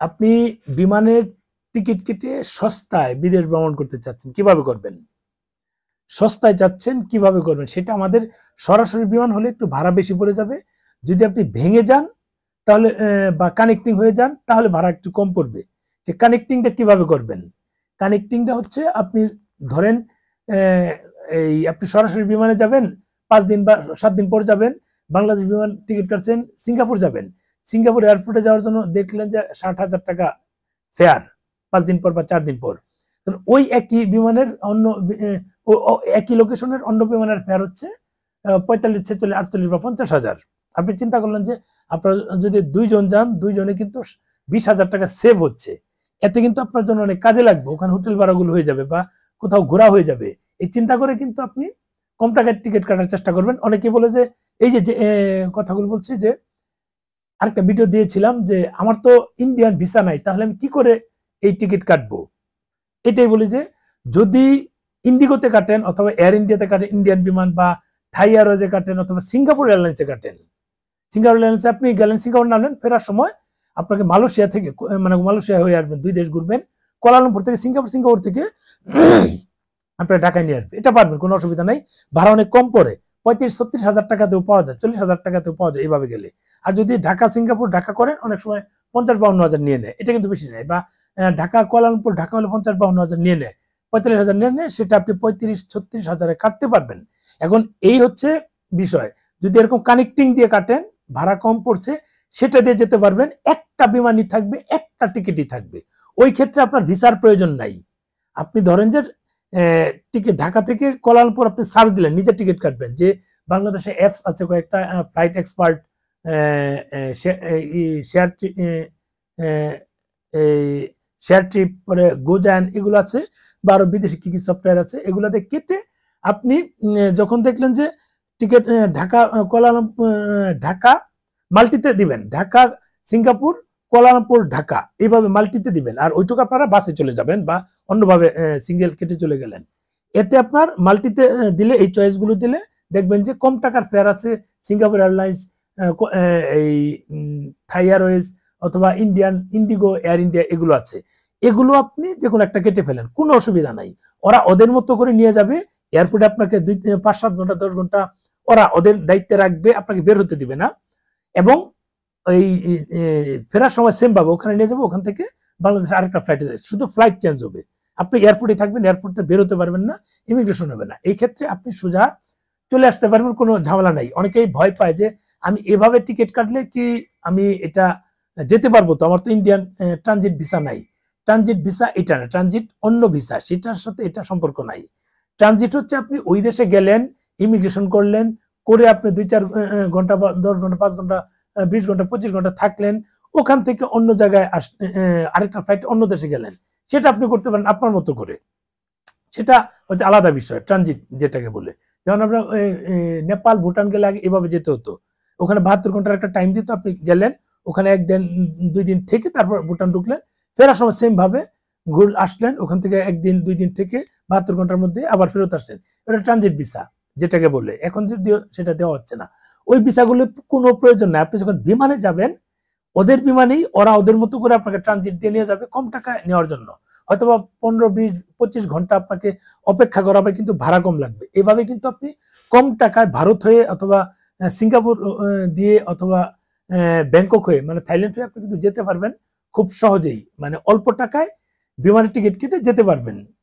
আপনি বিমানের টিকিট কেটে সস্তায় বিদেশ ভ্রমণ করতে চাচ্ছেন, কিভাবে করবেন? সস্তায় যাচ্ছেন কিভাবে করবেন? সেটা আমাদের সরাসরি বিমান হলে একটু ভাড়া বেশি পড়ে যাবে। যদি আপনি ভেঙে যান তাহলে বা কানেক্টিং হয়ে যান তাহলে ভাড়া একটু কম পড়বে। যে কানেক্টিংটা কিভাবে করবেন? কানেক্টিংটা হচ্ছে আপনি ধরেন আপনি সরাসরি বিমানে যাবেন, ৫ দিন বা ৭ দিন পর যাবেন। বাংলাদেশ বিমান টিকিট কাটছেন, সিঙ্গাপুর যাবেন। সিঙ্গাপুর এয়ারপোর্টে যাওয়ার জন্য দেখলেন যে ৳৬০,০০০ ফেয়ার ৫ দিন পর বা ৪ দিন পর। ওই একই বিমানের অন্য একই লোকেশনের অন্য বিমানের ফেয়ার হচ্ছে ৪৫, ৪৬, ৪৮ বা ৫০,০০০। আপনি চিন্তা করলেন যে আপনার যদি ২ জন যান, ২ জনে কিন্তু ৳২০,০০০ সেভ হচ্ছে। এতে কিন্তু আপনার জন্য অনেক কাজে লাগবে। ওখানে হোটেল ভাড়াগুলো হয়ে যাবে বা কোথাও ঘোরা হয়ে যাবে। এই চিন্তা করে কিন্তু আপনি কম টাকায় টিকিট কাটার চেষ্টা করবেন। অনেকে বলে যে এই যে কথাগুলো বলছি যে আরেকটা ভিডিও দিয়েছিলাম যে আমার তো ইন্ডিয়ান ভিসা নাই, তাহলে আমি কি করে এই টিকিট কাটবো? এটাই বলি যে যদি ইন্ডিগোতে কাটেন অথবা এয়ার ইন্ডিয়াতে কাটেন, ইন্ডিয়ান বিমান বা থাই এয়ারওয়েজে কাটেন অথবা সিঙ্গাপুর এয়ারলাইন্সে কাটেন, সিঙ্গাপুর এয়ারলাইন্সে আপনি গেলেন, সিঙ্গাপুর নামলেন, ফেরার সময় আপনাকে মালয়েশিয়া থেকে মানে মালয়েশিয়া হয়ে আসবেন, ২ দেশ ঘুরবেন, কুয়ালালামপুর থেকে সিঙ্গাপুর, সিঙ্গাপুর থেকে আপনার ঢাকায় নিয়ে আসবে। এটা পারবেন, কোনো অসুবিধা নাই। ভাড়া অনেক কম পড়ে, ৩৫-৩৬ হাজার টাকাতেও পাওয়া যায়, ৪০,০০০ টাকাতেও পাওয়া যায় এইভাবে গেলে। আর যদি ঢাকা সিঙ্গাপুর ঢাকা করেন, অনেক সময় ৫০-৫২ হাজার নিয়ে নেয়, এটা কিন্তু বেশি নেয়। বা ঢাকা কুয়ালালামপুর ঢাকা হলে ৫০-৫২ হাজার নিয়ে নেয়, ৪৫,০০০ নিয়ে নেয়, সেটা আপনি ৩৫-৩৬ হাজারে কাটতে পারবেন। এখন এই হচ্ছে বিষয়। যদি এরকম কানেক্টিং দিয়ে কাটেন, ভাড়া কম পড়ছে, সেটা দিয়ে যেতে পারবেন। একটা বিমানই থাকবে, একটা টিকিটই থাকবে। ওই ক্ষেত্রে আপনার ভিসার প্রয়োজন নাই। আপনি ধরেন যে টিকিট ঢাকা থেকে কোয়ালালামপুর আপনি সার্চ দিলেন, নিজে টিকিট কাটবেন, যে বাংলাদেশে অ্যাপস আছে কয়েকটা, flight expert, share share trip, পরে গোজান, এগুলো আছে, বা আরো বিদেশি কি কি সফটওয়্যার আছে, এগুলাতে কেটে আপনি যখন দেখলেন যে টিকিট ঢাকা কোয়ালালামপুর ঢাকা মাল্টিতে দিবেন, ঢাকা সিঙ্গাপুর কোয়ালালামপুর ঢাকা, এইভাবে মাল্টিতে দিবেন। আর ওইটুকু আপনারা বাসে চলে যাবেন বা অন্যভাবে সিঙ্গেল কেটে চলে গেলেন। এতে আপনার মাল্টিতে দিলে, এই চয়েসগুলো দিলে দেখবেন যে কম টাকার ফেয়ার আছে। সিঙ্গাপুর এয়ারলাইন্স, এই থাই এয়ারওয়েজ অথবা ইন্ডিয়ান ইন্ডিগো, এয়ার ইন্ডিয়া, এগুলো আছে। এগুলো আপনি যে কোনো একটা কেটে ফেলেন, কোনো অসুবিধা নাই। ওরা ওদের মতো করে নিয়ে যাবে এয়ারপোর্টে, আপনাকে ৫-৭ ঘন্টা ১০ ঘন্টা ওরা ওদের দায়িত্বে রাখবে, আপনাকে বের হতে দিবে না। এবং এই ফেরার সময় সেম ভাবে ওখানে নিয়ে যাবো, ওখান থেকে বাংলাদেশের আরেকটা ফ্লাইটে যায়, শুধু ফ্লাইট চেঞ্জ হবে। আপনি এয়ারপোর্টে থাকবেন, এয়ারপোর্টে বের হতে পারবেন না, ইমিগ্রেশন হবে না। এই ক্ষেত্রে আপনি সোজা চলে আসতে পারবেন, কোনো ঝামেলা নাই। অনেকেই ভয় পায় যে আমি এভাবে টিকিট কাটলে কি আমি এটা যেতে পারবো? তো আমার তো ইন্ডিয়ান ট্রানজিট ভিসা নাই। ট্রানজিট ভিসা এটা না, ট্রানজিট অন্য ভিসা, সেটার সাথে এটা সম্পর্ক নাই। ট্রানজিট হচ্ছে আপনি ওই দেশে গেলেন, ইমিগ্রেশন করলেন, করে আপনি ২-৪ ঘন্টা বা ১০ ঘন্টা, ৫ ঘন্টা, ২০ ঘন্টা, ২৫ ঘন্টা থাকলেন, ওখান থেকে অন্য জায়গায় আরেকটা ফ্লাইট অন্য দেশে গেলেন, সেটা আপনি করতে পারেন আপনার মতো করে। সেটা হচ্ছে আলাদা বিষয়, ট্রানজিট যেটাকে বলে। যেমন আমরা নেপাল, ভুটান গেলে আগে এভাবে যেতে হতো। ওখানে ৭২ ঘন্টার একটা টাইম দিত, আপনি গেলেন, ওখানে ১ দিন ২ দিন থেকে তারপর ভুটান ঢুকলেন, ফেরার সময় সেম ভাবে আসলেন, ওখান থেকে ১ দিন ২ দিন থেকে ৭২ ঘন্টার মধ্যে আবার ফেরত আসলেন। এটা ট্রানজিট ভিসা যেটাকে বলে। এখন যদিও সেটা দেওয়া হচ্ছে না। ওই ভিসাগুলো কোনো প্রয়োজন নাই। আপনি যখন বিমানে যাবেন, ওদের বিমানেই ওরা ওদের মতো করে আপনাকে ট্রানজিট দিয়ে নিয়ে যাবে কম টাকায় নেওয়ার জন্য। হয়তোবা ১৫, ২০, ২৫ ঘন্টা আপনাকে অপেক্ষা করা হবে, কিন্তু ভাড়া কম লাগবে। এভাবে কিন্তু আপনি কম টাকায় ভারত হয়ে অথবা সিঙ্গাপুর দিয়ে অথবা ব্যাংকক হয়ে, মানে থাইল্যান্ড হয়ে আপনি কিন্তু যেতে পারবেন খুব সহজেই। মানে অল্প টাকায় বিমানের টিকিট কেটে যেতে পারবেন।